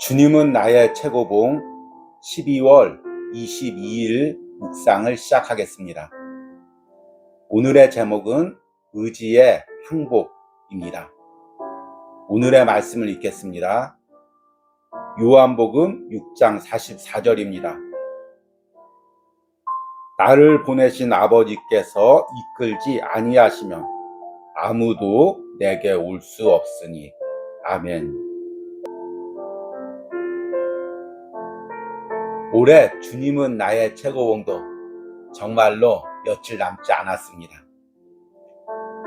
주님은 나의 최고봉 12월 22일 묵상을 시작하겠습니다. 오늘의 제목은 의지의 항복입니다. 오늘의 말씀을 읽겠습니다. 요한복음 6장 44절입니다. 나를 보내신 아버지께서 이끌지 아니하시면 아무도 내게 올 수 없으니. 아멘. 올해 주님은 나의 최고봉도 정말로 며칠 남지 않았습니다.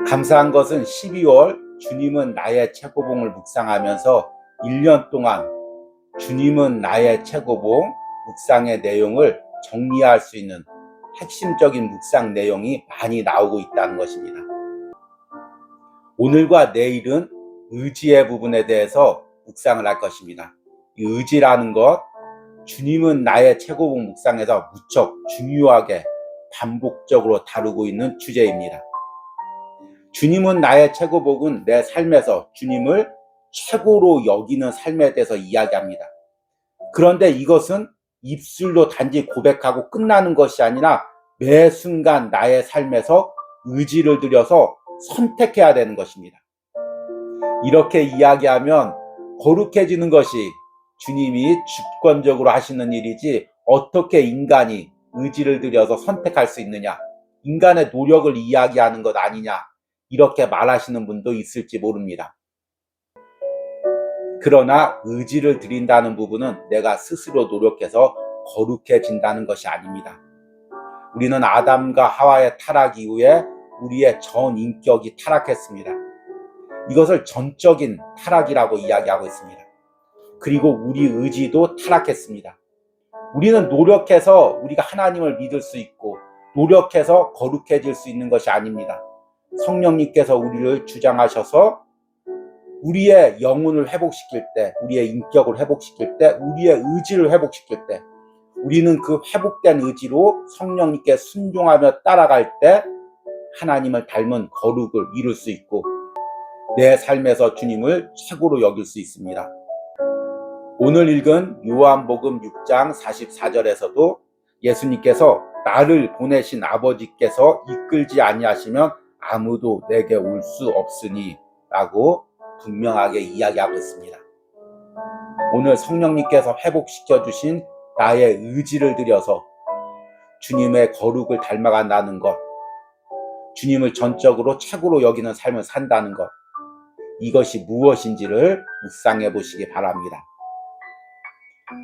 감사한 것은 12월 주님은 나의 최고봉을 묵상하면서 1년 동안 주님은 나의 최고봉 묵상의 내용을 정리할 수 있는 핵심적인 묵상 내용이 많이 나오고 있다는 것입니다. 오늘과 내일은 의지의 부분에 대해서 묵상을 할 것입니다. 이 의지라는 것, 주님은 나의 최고봉 묵상에서 무척 중요하게 반복적으로 다루고 있는 주제입니다. 주님은 나의 최고봉은 내 삶에서 주님을 최고로 여기는 삶에 대해서 이야기합니다. 그런데 이것은 입술로 단지 고백하고 끝나는 것이 아니라 매 순간 나의 삶에서 의지를 들여서 선택해야 되는 것입니다. 이렇게 이야기하면 거룩해지는 것이 주님이 주권적으로 하시는 일이지 어떻게 인간이 의지를 들여서 선택할 수 있느냐, 인간의 노력을 이야기하는 것 아니냐, 이렇게 말하시는 분도 있을지 모릅니다. 그러나 의지를 드린다는 부분은 내가 스스로 노력해서 거룩해진다는 것이 아닙니다. 우리는 아담과 하와의 타락 이후에 우리의 전 인격이 타락했습니다. 이것을 전적인 타락이라고 이야기하고 있습니다. 그리고 우리 의지도 타락했습니다. 우리는 노력해서 우리가 하나님을 믿을 수 있고 노력해서 거룩해질 수 있는 것이 아닙니다. 성령님께서 우리를 주장하셔서 우리의 영혼을 회복시킬 때, 우리의 인격을 회복시킬 때, 우리의 의지를 회복시킬 때, 우리는 그 회복된 의지로 성령님께 순종하며 따라갈 때 하나님을 닮은 거룩을 이룰 수 있고 내 삶에서 주님을 최고로 여길 수 있습니다. 오늘 읽은 요한복음 6장 44절에서도 예수님께서 나를 보내신 아버지께서 이끌지 아니하시면 아무도 내게 올 수 없으니 라고 분명하게 이야기하고 있습니다. 오늘 성령님께서 회복시켜 주신 나의 의지를 들여서 주님의 거룩을 닮아간다는 것, 주님을 전적으로 최고로 여기는 삶을 산다는 것, 이것이 무엇인지를 묵상해 보시기 바랍니다.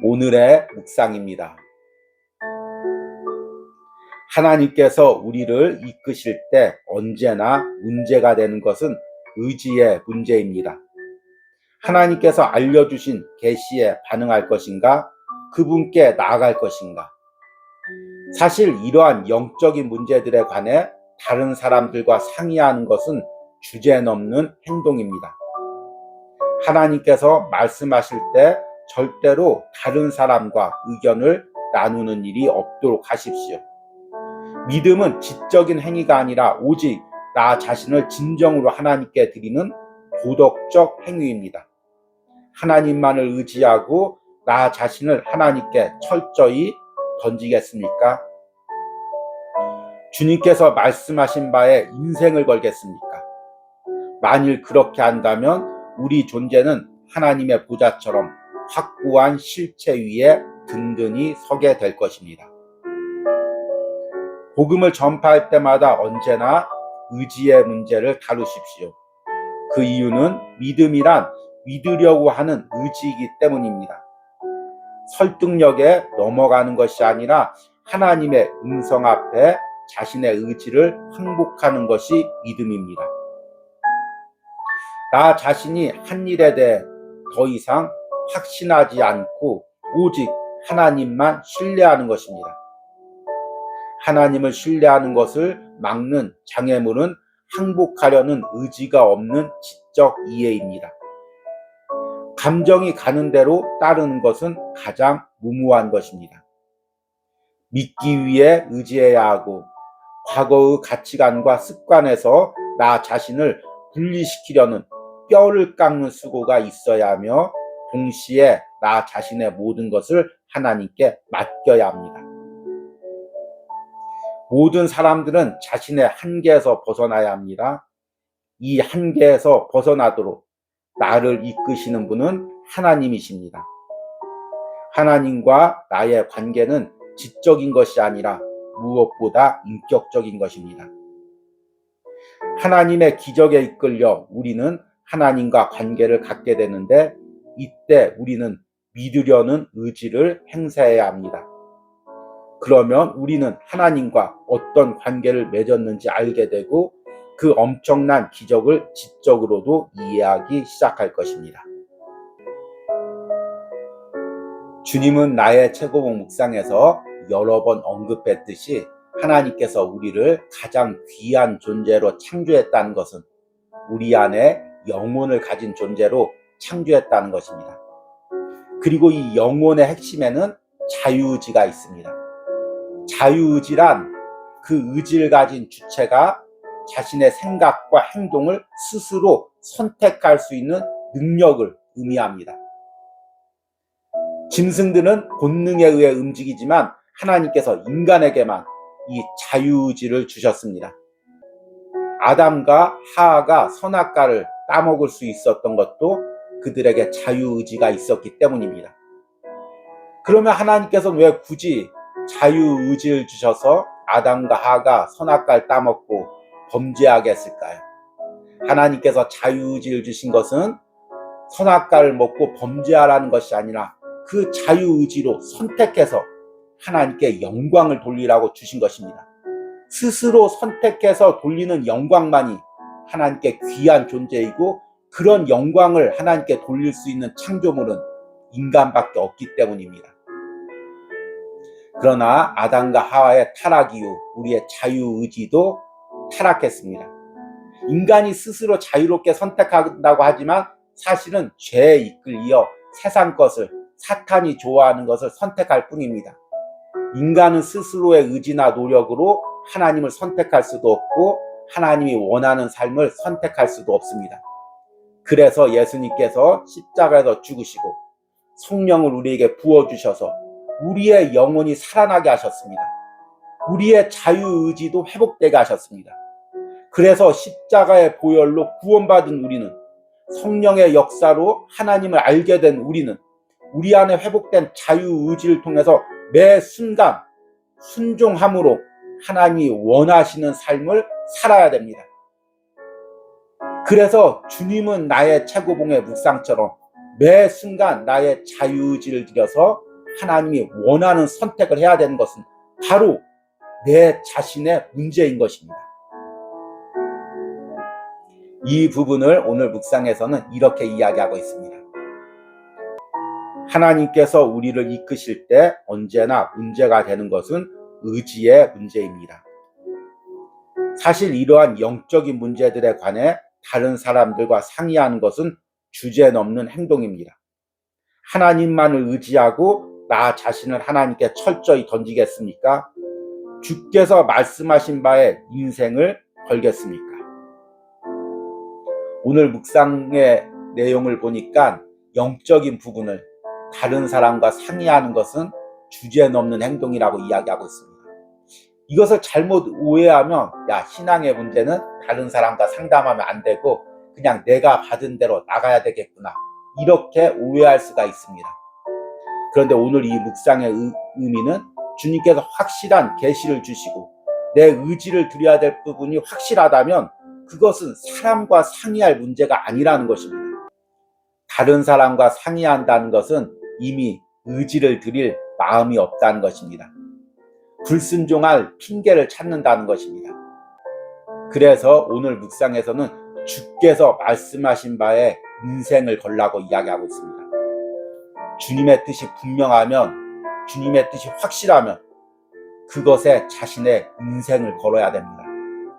오늘의 묵상입니다. 하나님께서 우리를 이끄실 때 언제나 문제가 되는 것은 의지의 문제입니다. 하나님께서 알려주신 계시에 반응할 것인가? 그분께 나아갈 것인가? 사실 이러한 영적인 문제들에 관해 다른 사람들과 상의하는 것은 주제넘는 행동입니다. 하나님께서 말씀하실 때 절대로 다른 사람과 의견을 나누는 일이 없도록 하십시오. 믿음은 지적인 행위가 아니라 오직 나 자신을 진정으로 하나님께 드리는 도덕적 행위입니다. 하나님만을 의지하고 나 자신을 하나님께 철저히 던지겠습니까? 주님께서 말씀하신 바에 인생을 걸겠습니까? 만일 그렇게 한다면 우리 존재는 하나님의 보좌처럼 확고한 실체 위에 든든히 서게 될 것입니다. 복음을 전파할 때마다 언제나 의지의 문제를 다루십시오. 그 이유는 믿음이란 믿으려고 하는 의지이기 때문입니다. 설득력에 넘어가는 것이 아니라 하나님의 음성 앞에 자신의 의지를 항복하는 것이 믿음입니다. 나 자신이 한 일에 대해 더 이상 확신하지 않고 오직 하나님만 신뢰하는 것입니다. 하나님을 신뢰하는 것을 막는 장애물은 항복하려는 의지가 없는 지적 이해입니다. 감정이 가는 대로 따르는 것은 가장 무모한 것입니다. 믿기 위해 의지해야 하고 과거의 가치관과 습관에서 나 자신을 분리시키려는 뼈를 깎는 수고가 있어야 하며 동시에 나 자신의 모든 것을 하나님께 맡겨야 합니다. 모든 사람들은 자신의 한계에서 벗어나야 합니다. 이 한계에서 벗어나도록 나를 이끄시는 분은 하나님이십니다. 하나님과 나의 관계는 지적인 것이 아니라 무엇보다 인격적인 것입니다. 하나님의 기적에 이끌려 우리는 하나님과 관계를 갖게 되는데 이때 우리는 믿으려는 의지를 행사해야 합니다. 그러면 우리는 하나님과 어떤 관계를 맺었는지 알게 되고 그 엄청난 기적을 지적으로도 이해하기 시작할 것입니다. 주님은 나의 최고봉 묵상에서 여러 번 언급했듯이 하나님께서 우리를 가장 귀한 존재로 창조했다는 것은 우리 안에 영혼을 가진 존재로 창조했다는 것입니다. 그리고 이 영혼의 핵심에는 자유의지가 있습니다. 자유의지란 그 의지를 가진 주체가 자신의 생각과 행동을 스스로 선택할 수 있는 능력을 의미합니다. 짐승들은 본능에 의해 움직이지만 하나님께서 인간에게만 이 자유의지를 주셨습니다. 아담과 하하가 선악과를 따먹을 수 있었던 것도 그들에게 자유의지가 있었기 때문입니다. 그러면 하나님께서는 왜 굳이 자유의지를 주셔서 아담과 하하가 선악과를 따먹고 범죄하게 했을까요? 하나님께서 자유의지를 주신 것은 선악과를 먹고 범죄하라는 것이 아니라 그 자유의지로 선택해서 하나님께 영광을 돌리라고 주신 것입니다. 스스로 선택해서 돌리는 영광만이 하나님께 귀한 존재이고 그런 영광을 하나님께 돌릴 수 있는 창조물은 인간밖에 없기 때문입니다. 그러나 아담과 하와의 타락 이후 우리의 자유의지도 타락했습니다. 인간이 스스로 자유롭게 선택한다고 하지만 사실은 죄에 이끌려 세상 것을, 사탄이 좋아하는 것을 선택할 뿐입니다. 인간은 스스로의 의지나 노력으로 하나님을 선택할 수도 없고 하나님이 원하는 삶을 선택할 수도 없습니다. 그래서 예수님께서 십자가에서 죽으시고 성령을 우리에게 부어주셔서 우리의 영혼이 살아나게 하셨습니다. 우리의 자유의지도 회복되게 하셨습니다. 그래서 십자가의 보혈로 구원받은 우리는, 성령의 역사로 하나님을 알게 된 우리는 우리 안에 회복된 자유의지를 통해서 매 순간 순종함으로 하나님이 원하시는 삶을 살아야 됩니다. 그래서 주님은 나의 최고봉의 묵상처럼 매 순간 나의 자유의지를 들여서 하나님이 원하는 선택을 해야 되는 것은 바로 내 자신의 문제인 것입니다. 이 부분을 오늘 묵상에서는 이렇게 이야기하고 있습니다. 하나님께서 우리를 이끄실 때 언제나 문제가 되는 것은 의지의 문제입니다. 사실 이러한 영적인 문제들에 관해 다른 사람들과 상의하는 것은 주제넘는 행동입니다. 하나님만을 의지하고 나 자신을 하나님께 철저히 던지겠습니까? 주께서 말씀하신 바에 인생을 걸겠습니까? 오늘 묵상의 내용을 보니까 영적인 부분을 다른 사람과 상의하는 것은 주제넘는 행동이라고 이야기하고 있습니다. 이것을 잘못 오해하면 신앙의 문제는 다른 사람과 상담하면 안 되고 그냥 내가 받은 대로 나가야 되겠구나, 이렇게 오해할 수가 있습니다. 그런데 오늘 이 묵상의 의미는 주님께서 확실한 계시를 주시고 내 의지를 드려야 될 부분이 확실하다면 그것은 사람과 상의할 문제가 아니라는 것입니다. 다른 사람과 상의한다는 것은 이미 의지를 드릴 마음이 없다는 것입니다. 불순종할 핑계를 찾는다는 것입니다. 그래서 오늘 묵상에서는 주께서 말씀하신 바에 인생을 걸라고 이야기하고 있습니다. 주님의 뜻이 분명하면, 주님의 뜻이 확실하면 그것에 자신의 인생을 걸어야 됩니다.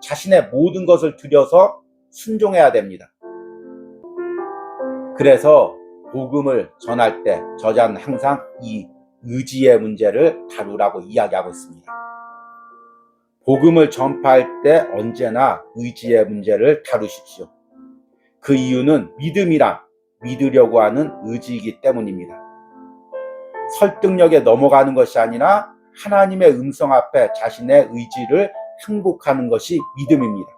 자신의 모든 것을 들여서 순종해야 됩니다. 그래서 복음을 전할 때 저자는 항상 이 의지의 문제를 다루라고 이야기하고 있습니다. 복음을 전파할 때 언제나 의지의 문제를 다루십시오. 그 이유는 믿음이란 믿으려고 하는 의지이기 때문입니다. 설득력에 넘어가는 것이 아니라 하나님의 음성 앞에 자신의 의지를 항복하는 것이 믿음입니다.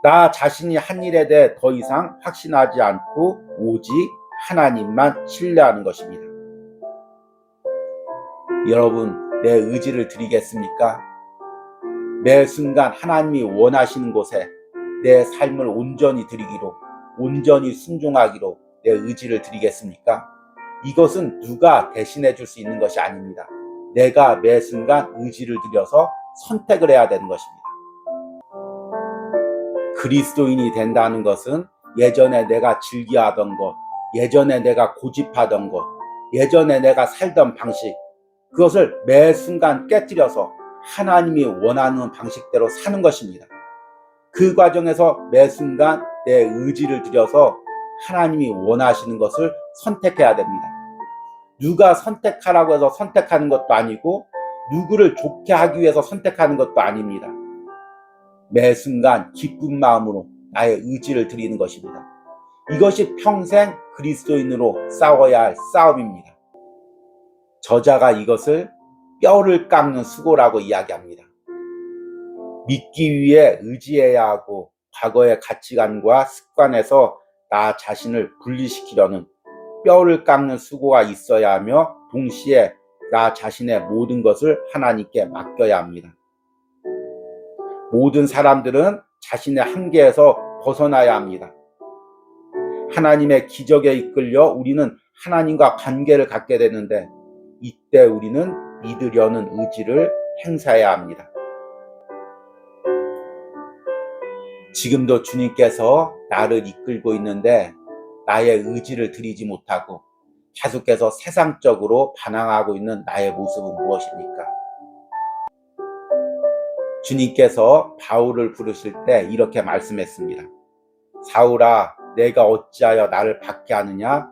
나 자신이 한 일에 대해 더 이상 확신하지 않고 오직 하나님만 신뢰하는 것입니다. 여러분, 내 의지를 드리겠습니까? 매 순간 하나님이 원하시는 곳에 내 삶을 온전히 드리기로, 온전히 순종하기로 내 의지를 드리겠습니까? 이것은 누가 대신해 줄 수 있는 것이 아닙니다. 내가 매 순간 의지를 들여서 선택을 해야 되는 것입니다. 그리스도인이 된다는 것은 예전에 내가 즐겨하던 것, 예전에 내가 고집하던 것, 예전에 내가 살던 방식, 그것을 매 순간 깨뜨려서 하나님이 원하는 방식대로 사는 것입니다. 그 과정에서 매 순간 내 의지를 들여서 하나님이 원하시는 것을 선택해야 됩니다. 누가 선택하라고 해서 선택하는 것도 아니고 누구를 좋게 하기 위해서 선택하는 것도 아닙니다. 매 순간 기쁜 마음으로 나의 의지를 드리는 것입니다. 이것이 평생 그리스도인으로 싸워야 할 싸움입니다. 저자가 이것을 뼈를 깎는 수고라고 이야기합니다. 믿기 위해 의지해야 하고 과거의 가치관과 습관에서 나 자신을 분리시키려는 뼈를 깎는 수고가 있어야 하며 동시에 나 자신의 모든 것을 하나님께 맡겨야 합니다. 모든 사람들은 자신의 한계에서 벗어나야 합니다. 하나님의 기적에 이끌려 우리는 하나님과 관계를 갖게 되는데 이때 우리는 믿으려는 의지를 행사해야 합니다. 지금도 주님께서 나를 이끌고 있는데 나의 의지를 드리지 못하고 계속해서 세상적으로 반항하고 있는 나의 모습은 무엇입니까? 주님께서 바울을 부르실 때 이렇게 말씀했습니다. 사울아, 내가 어찌하여 나를 박해 하느냐?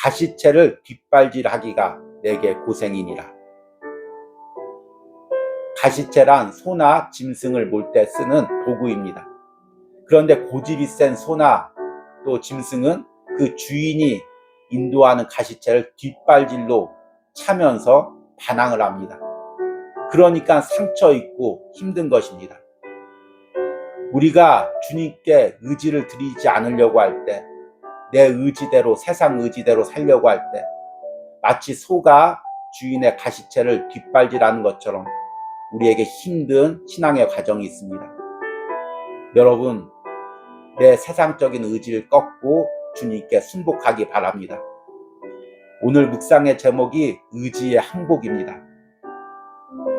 가시채를 뒷발질하기가 내게 고생이니라. 가시채란 소나 짐승을 몰 때 쓰는 도구입니다. 그런데 고집이 센 소나 또 짐승은 그 주인이 인도하는 가시채를 뒷발질로 차면서 반항을 합니다. 그러니까 상처 있고 힘든 것입니다. 우리가 주님께 의지를 드리지 않으려고 할 때, 내 의지대로, 세상 의지대로 살려고 할 때 마치 소가 주인의 가시채를 뒷발질하는 것처럼 우리에게 힘든 신앙의 과정이 있습니다. 여러분, 내 세상적인 의지를 꺾고 주님께 순복하기 바랍니다. 오늘 묵상의 제목이 의지의 항복입니다.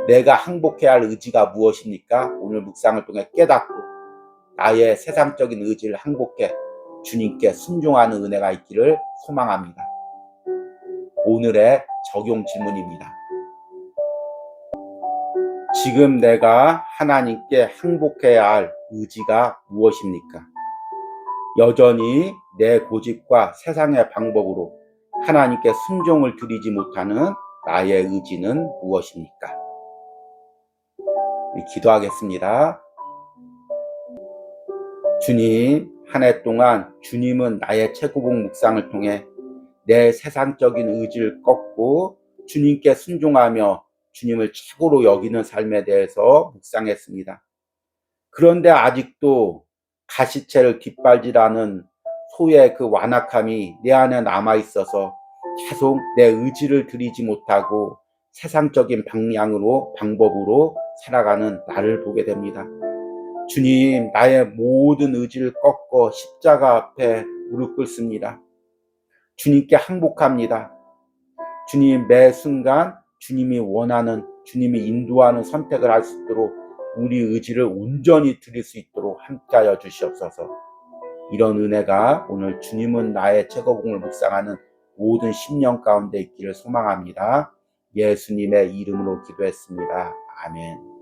내가 항복해야 할 의지가 무엇입니까? 오늘 묵상을 통해 깨닫고 나의 세상적인 의지를 항복해 주님께 순종하는 은혜가 있기를 소망합니다. 오늘의 적용 질문입니다. 지금 내가 하나님께 항복해야 할 의지가 무엇입니까? 여전히 내 고집과 세상의 방법으로 하나님께 순종을 드리지 못하는 나의 의지는 무엇입니까? 기도하겠습니다. 주님, 한 해 동안 주님은 나의 최고봉 묵상을 통해 내 세상적인 의지를 꺾고 주님께 순종하며 주님을 최고로 여기는 삶에 대해서 묵상했습니다. 그런데 아직도 가시채를 뒷발질하는 소의 그 완악함이 내 안에 남아있어서 계속 내 의지를 드리지 못하고 세상적인 방법으로 살아가는 나를 보게 됩니다. 주님, 나의 모든 의지를 꺾고 십자가 앞에 무릎 꿇습니다. 주님께 항복합니다. 주님, 매 순간 주님이 원하는, 주님이 인도하는 선택을 할 수 있도록 우리 의지를 온전히 드릴 수 있도록 함께하여 주시옵소서. 이런 은혜가 오늘 주님은 나의 최고봉을 묵상하는 모든 10년 가운데 있기를 소망합니다. 예수님의 이름으로 기도했습니다. 아멘.